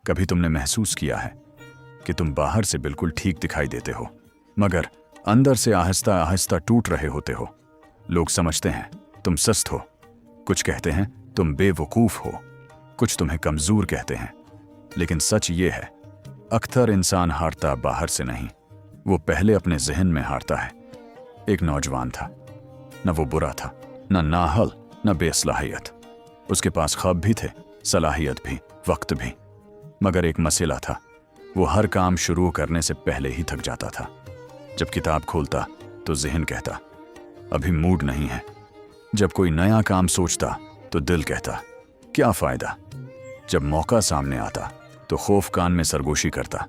कभी तुमने महसूस किया है कि तुम बाहर से बिल्कुल ठीक दिखाई देते हो, मगर अंदर से आहिस्ता आहिस्ता टूट रहे होते हो? लोग समझते हैं तुम सुस्त हो, कुछ कहते हैं तुम बेवकूफ़ हो, कुछ तुम्हें कमज़ोर कहते हैं। लेकिन सच ये है, अक्सर इंसान हारता बाहर से नहीं, वो पहले अपने जहन में हारता है। एक नौजवान था, न वो बुरा था, न नाहल, न बेसलाहियत। उसके पास ख्वाब भी थे, सलाहियत भी, वक्त भी, मगर एक मसला था, वो हर काम शुरू करने से पहले ही थक जाता था। जब किताब खोलता तो जहन कहता अभी मूड नहीं है। जब कोई नया काम सोचता तो दिल कहता क्या फ़ायदा। जब मौका सामने आता तो खौफ कान में सरगोशी करता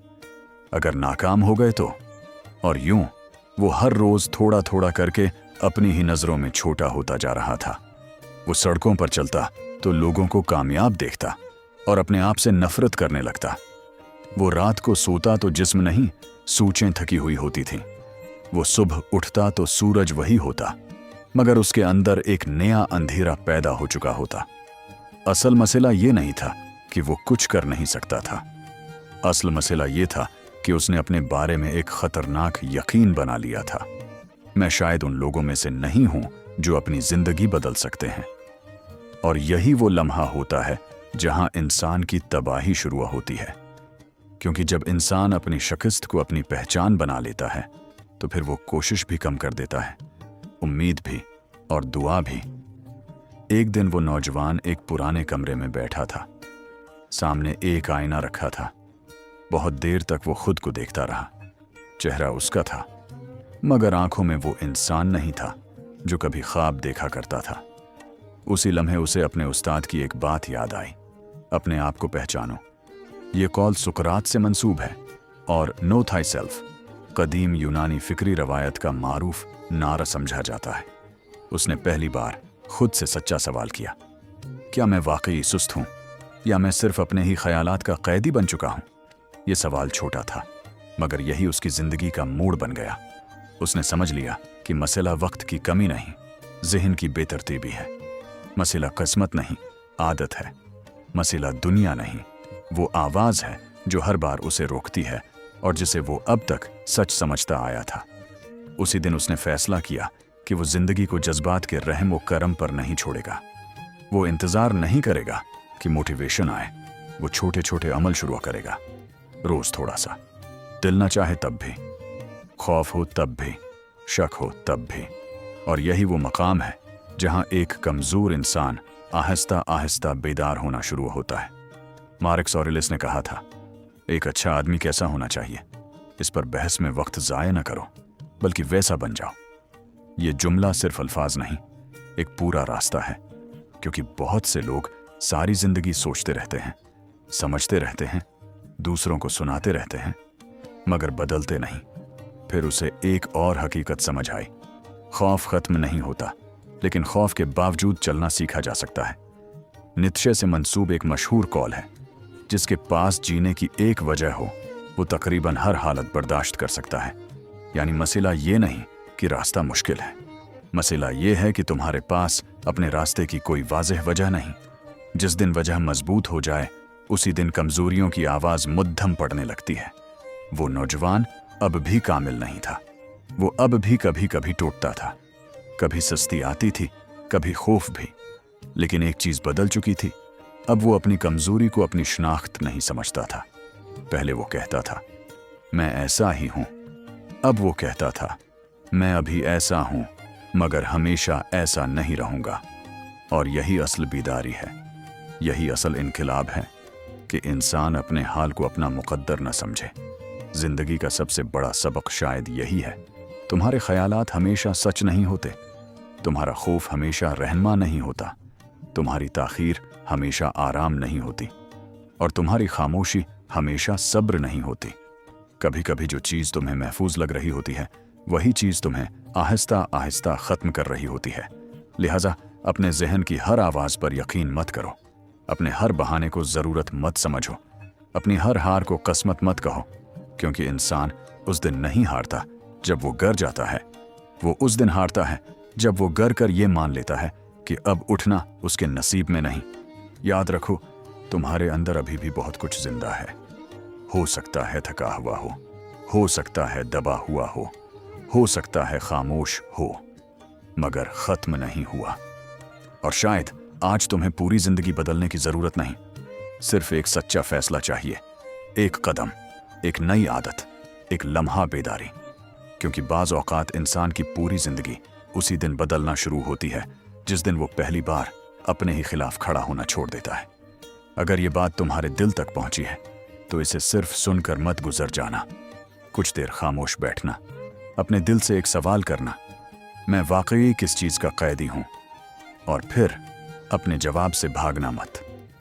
अगर नाकाम हो गए तो। और यूं वो हर रोज़ थोड़ा थोड़ा करके अपनी ही नज़रों में छोटा होता जा रहा था। वो सड़कों पर चलता तो लोगों को कामयाब देखता और अपने आप से नफरत करने लगता। वो रात को सोता तो जिस्म नहीं, सूचें थकी हुई होती थीं। वो सुबह उठता तो सूरज वही होता, मगर उसके अंदर एक नया अंधेरा पैदा हो चुका होता। असल मसला ये नहीं था कि वो कुछ कर नहीं सकता था। असल मसला ये था कि उसने अपने बारे में एक खतरनाक यकीन बना लिया था। मैं शायद उन लोगों में से नहीं हूं जो अपनी जिंदगी बदल सकते हैं। और यही वो लम्हा होता है जहां इंसान की तबाही शुरू होती है। क्योंकि जब इंसान अपनी शिकस्त को अपनी पहचान बना लेता है तो फिर वो कोशिश भी कम कर देता है, उम्मीद भी और दुआ भी। एक दिन वो नौजवान एक पुराने कमरे में बैठा था। सामने एक आईना रखा था। बहुत देर तक वो खुद को देखता रहा। चेहरा उसका था, मगर आंखों में वो इंसान नहीं था जो कभी ख्वाब देखा करता था। उसी लम्हे उसे अपने उस्ताद की एक बात याद आई, अपने आप को पहचानो। ये कौल सुकरात से मंसूब है और नो थाईसेल्फ कदीम यूनानी फिक्री रवायत का मारूफ नारा समझा जाता है। उसने पहली बार खुद से सच्चा सवाल किया, क्या मैं वाकई सुस्त हूँ या मैं सिर्फ अपने ही ख्यालात का कैदी बन चुका हूँ? ये सवाल छोटा था, मगर यही उसकी ज़िंदगी का मोड़ बन गया। उसने समझ लिया कि मसला वक्त की कमी नहीं, ज़हन की बेतरतीबी है। मसला किस्मत नहीं, आदत है। मसला दुनिया नहीं, वो आवाज़ है जो हर बार उसे रोकती है और जिसे वो अब तक सच समझता आया था। उसी दिन उसने फैसला किया कि वो ज़िंदगी को जज्बात के रहम व करम पर नहीं छोड़ेगा। वो इंतज़ार नहीं करेगा कि मोटिवेशन आए, वो छोटे छोटे अमल शुरू करेगा। रोज़ थोड़ा सा, दिल ना चाहे तब भी, खौफ हो तब भी, शक हो तब भी। और यही वो मकाम है जहाँ एक कमज़ोर इंसान आहिस्ता आहिस्ता बेदार होना शुरू होता है। मार्कस ऑरेलियस ने कहा था, एक अच्छा आदमी कैसा होना चाहिए, इस पर बहस में वक्त ज़ाय न करो, बल्कि वैसा बन जाओ। ये जुमला सिर्फ अल्फाज नहीं, एक पूरा रास्ता है। क्योंकि बहुत से लोग सारी ज़िंदगी सोचते रहते हैं, समझते रहते हैं, दूसरों को सुनाते रहते हैं, मगर बदलते नहीं। फिर उसे एक और हकीकत समझ आई, खौफ ख़त्म नहीं होता, लेकिन खौफ के बावजूद चलना सीखा जा सकता है। नीत्शे से मंसूब एक मशहूर कौल है, जिसके पास जीने की एक वजह हो, वो तकरीबन हर हालत बर्दाश्त कर सकता है। यानी मसला ये नहीं कि रास्ता मुश्किल है, मसला ये है कि तुम्हारे पास अपने रास्ते की कोई वाज़ेह वजह नहीं। जिस दिन वजह मजबूत हो जाए, उसी दिन कमज़ोरियों की आवाज़ मुद्दम पड़ने लगती है। वो नौजवान अब भी कामिल नहीं था। वो अब भी कभी कभी टूटता था, कभी सुस्ती आती थी, कभी खौफ भी। लेकिन एक चीज़ बदल चुकी थी, अब वो अपनी कमज़ोरी को अपनी शनाख्त नहीं समझता था। पहले वो कहता था मैं ऐसा ही हूँ, अब वो कहता था मैं अभी ऐसा हूँ मगर हमेशा ऐसा नहीं रहूँगा। और यही असल बीदारी है, यही असल इनकलाब है कि इंसान अपने हाल को अपना मुकद्दर न समझे। ज़िंदगी का सबसे बड़ा सबक शायद यही है, तुम्हारे ख्यालात हमेशा सच नहीं होते, तुम्हारा खौफ हमेशा रहनुमा नहीं होता, तुम्हारी ताख़ीर हमेशा आराम नहीं होती, और तुम्हारी खामोशी हमेशा सब्र नहीं होती। कभी कभी जो चीज़ तुम्हें महफूज लग रही होती है, वही चीज़ तुम्हें आहिस्ता आहिस्ता ख़त्म कर रही होती है। लिहाजा अपने जहन की हर आवाज़ पर यकीन मत करो, अपने हर बहाने को ज़रूरत मत समझो, अपनी हर हार को किस्मत मत कहो। क्योंकि इंसान उस दिन नहीं हारता जब वो गर जाता है, वो उस दिन हारता है जब वो गर कर ये मान लेता है कि अब उठना उसके नसीब में नहीं। याद रखो, तुम्हारे अंदर अभी भी बहुत कुछ जिंदा है। हो सकता है थका हुआ हो सकता है दबा हुआ हो सकता है खामोश हो, मगर खत्म नहीं हुआ। और शायद आज तुम्हें पूरी जिंदगी बदलने की जरूरत नहीं, सिर्फ एक सच्चा फैसला चाहिए, एक कदम, एक नई आदत, एक लम्हा बेदारी। क्योंकि बाज औकात इंसान की पूरी जिंदगी उसी दिन बदलना शुरू होती है जिस दिन वो पहली बार अपने ही खिलाफ खड़ा होना छोड़ देता है। अगर ये बात तुम्हारे दिल तक पहुंची है तो इसे सिर्फ सुनकर मत गुजर जाना। कुछ देर खामोश बैठना, अपने दिल से एक सवाल करना, मैं वाकई किस चीज़ का कैदी हूं, और फिर अपने जवाब से भागना मत।